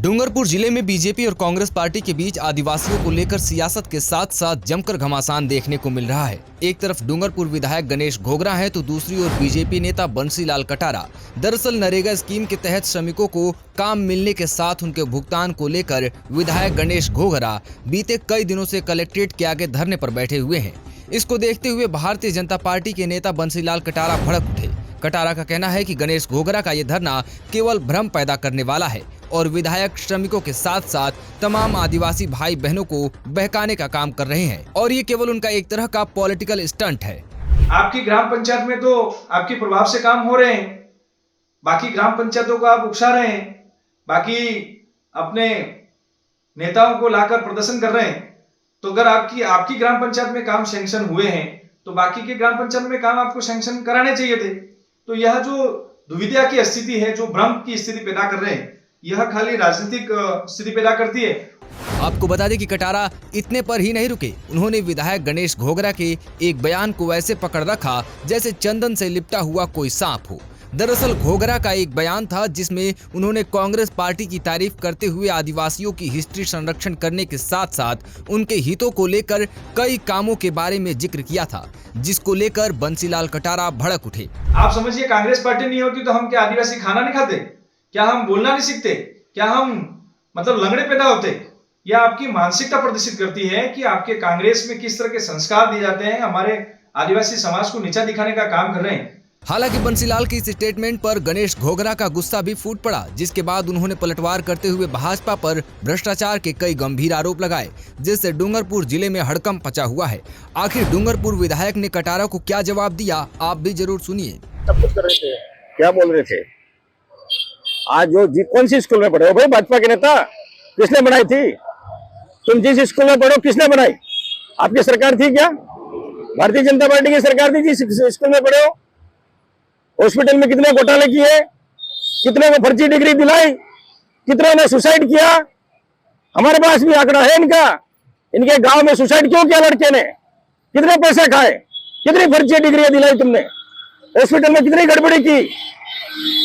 डूंगरपुर जिले में बीजेपी और कांग्रेस पार्टी के बीच आदिवासियों को लेकर सियासत के साथ साथ जमकर घमासान देखने को मिल रहा है। एक तरफ डूंगरपुर विधायक गणेश घोगरा है तो दूसरी ओर बीजेपी नेता बंसीलाल कटारा। दरअसल नरेगा स्कीम के तहत श्रमिकों को काम मिलने के साथ उनके भुगतान को लेकर विधायक गणेश घोगरा बीते कई दिनों से कलेक्ट्रेट के आगे धरने पर बैठे हुए हैं। इसको देखते हुए भारतीय जनता पार्टी के नेता बंसीलाल कटारा भड़क उठे। कटारा का कहना है कि गणेश घोगरा का ये धरना केवल भ्रम पैदा करने वाला है और विधायक श्रमिकों के साथ साथ तमाम आदिवासी भाई बहनों को बहकाने का काम कर रहे हैं और ये केवल उनका एक तरह का पॉलिटिकल स्टंट है। आपकी ग्राम पंचायत में तो आपके प्रभाव से काम हो रहे हैं, बाकी ग्राम पंचायतों को आप उकसा रहे हैं, बाकी अपने नेताओं को लाकर प्रदर्शन कर रहे हैं। तो अगर आपकी ग्राम पंचायत में काम सैंक्शन हुए हैं तो बाकी के ग्राम पंचायत में काम आपको सैंक्शन कराने चाहिए थे। तो यह जो दुविधा की स्थिति है, जो भ्रम की स्थिति पैदा कर रहे हैं, यह खाली राजनीतिक स्थिति पैदा करती है। आपको बता दें कि कटारा इतने पर ही नहीं रुके। उन्होंने विधायक गणेश घोगरा के एक बयान को ऐसे पकड़ रखा जैसे चंदन से लिपटा हुआ कोई सांप हो। दरअसल घोगरा का एक बयान था जिसमें उन्होंने कांग्रेस पार्टी की तारीफ करते हुए आदिवासियों की हिस्ट्री संरक्षण करने के साथ साथ उनके हितों को लेकर कई कामों के बारे में जिक्र किया था, जिसको लेकर बंसीलाल कटारा भड़क उठे। आप समझिए, कांग्रेस पार्टी नहीं होती तो हम क्या आदिवासी खाना नहीं खाते? क्या हम बोलना नहीं सीखते? क्या हम लंगड़े पैदा होते? यह आपकी मानसिकता प्रदर्शित करती है कि आपके कांग्रेस में किस तरह के संस्कार दिए जाते हैं, हमारे आदिवासी समाज को नीचा दिखाने का काम कर रहे हैं। हालांकि बंसीलाल के इस स्टेटमेंट पर गणेश घोगरा का गुस्सा भी फूट पड़ा, जिसके बाद उन्होंने पलटवार करते हुए भाजपा पर भ्रष्टाचार के कई गंभीर आरोप लगाए, जिससे डूंगरपुर जिले में हड़कंप मचा हुआ है। आखिर डूंगरपुर विधायक ने कटारा को क्या जवाब दिया, आप भी जरूर सुनिए। सब कुछ कर रहे थे, क्या बोल रहे थे? आज जो कौन सी स्कूल में पढ़े हो भाई? भाजपा के नेता किसने बनाई थी? तुम जिस स्कूल में पढ़ो किसने बनाई? आपकी सरकार थी क्या? भारतीय जनता पार्टी की सरकार थी जिस स्कूल में पढ़े हो? हॉस्पिटल में कितने घोटाले किए, कितने को फर्जी डिग्री दिलाई, कितने ने सुसाइड किया? हमारे पास भी आंकड़ा है इनका। इनके गांव में सुसाइड क्यों किया लड़के ने? कितने पैसे खाए, कितनी फर्जी डिग्रियां दिलाई तुमने, हॉस्पिटल में कितनी गड़बड़ी की?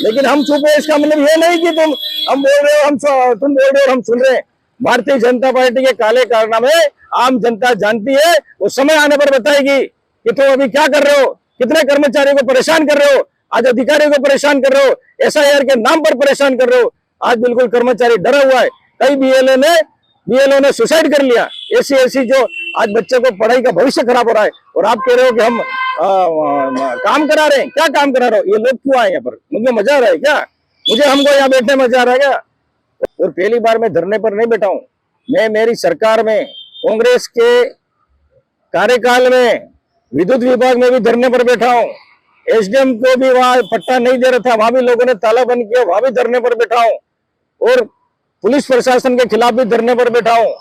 लेकिन हम चुप है, इसका मतलब ये नहीं कि हम बोल रहे हो, तुम बोल रहे हो और हम सुन रहे हैं। भारतीय जनता पार्टी के काले कारनामे आम जनता जानती है, वो समय आने पर बताएगी कि तुम अभी क्या कर रहे हो, कितने कर्मचारियों को परेशान कर रहे हो, आज अधिकारियों को परेशान कर रहे हो, एसआईआर के नाम पर परेशान कर रहे हो। आज बिल्कुल कर्मचारी डरा हुआ है। कई बीएलओ ने सुसाइड कर लिया। ऐसी जो आज बच्चे को पढ़ाई का भविष्य खराब हो रहा है और आप कह रहे हो कि हम काम करा रहे हैं। क्या काम करा रहे हो? ये लोग क्यों आए यहाँ पर? मुझे मजा आ रहा है क्या? हमको यहाँ बैठने में मजा आ रहा है क्या? और पहली बार मैं धरने पर नहीं बैठा हूँ। मैं मेरी सरकार में, कांग्रेस के कार्यकाल में विद्युत विभाग में भी धरने पर बैठा हूँ। एसडीएम को भी वहां पट्टा नहीं दे रहा था, वहां भी लोगों ने ताला बंद किया, वहां भी धरने पर बैठा हूँ। और पुलिस प्रशासन के खिलाफ भी धरने पर बैठा हूँ।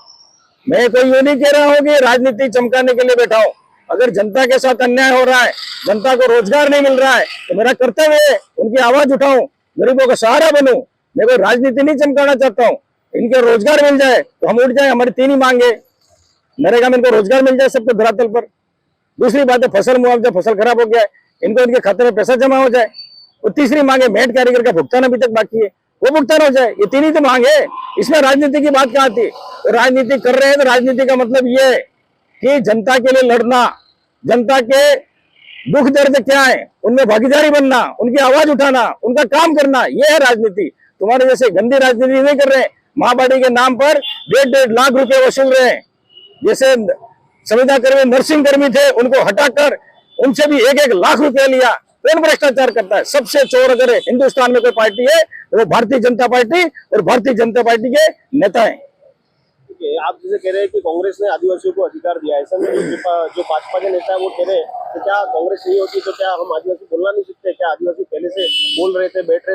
मैं कोई ये नहीं कह रहा हूँ कि राजनीति चमकाने के लिए बैठा हूँ। अगर जनता के साथ अन्याय हो रहा है, जनता को रोजगार नहीं मिल रहा है, तो मेरा कर्तव्य है उनकी आवाज उठाऊं, गरीबों का सहारा बनूं। मैं कोई राजनीति नहीं चमकाना चाहता हूँ। इनके रोजगार मिल जाए तो हम उठ जाए। हमारी तीन ही मांगे, नरेगा में इनको रोजगार मिल जाए सबको धरातल पर। दूसरी बात है फसल मुआवजा, फसल खराब हो गया है, इनको इनके खाते में पैसा जमा हो जाए। और तीसरी मांग है मेट कारीगर का भुगतान अभी तक बाकी है, वो भुगतान हो जाए। ये तीन ही तो मांग है, इसमें राजनीति की बात कहाँ आती? तो राजनीति कर रहे हैं तो राजनीति का मतलब ये है कि जनता के लिए लड़ना, जनता के दुख दर्द क्या है उनमें भागीदारी बनना, उनकी आवाज उठाना, उनका काम करना, ये है राजनीति। तुम्हारे जैसे गंदी राजनीति नहीं कर रहे हैं। महाबाड़ी के नाम पर 1.5 लाख रुपए वसूल रहे हैं। जैसे संविदा कर्मी, नर्सिंग कर्मी थे, उनको हटाकर उनसे भी 1-1 लाख रुपया लिया। कौन भ्रष्टाचार करता है? सबसे चोर अगर हिंदुस्तान में कोई पार्टी है तो वो भारतीय जनता पार्टी और भारतीय जनता पार्टी के नेता हैं। आप जैसे कह रहे हैं कि कांग्रेस ने आदिवासियों को अधिकार दिया है, ऐसा में जो भाजपा के नेता है वो कह रहे हैं तो क्या कांग्रेस नहीं होती तो क्या हम आदिवासी बोलना नहीं सीखते? क्या आदिवासी पहले से बोल रहे थे, बैठ रहे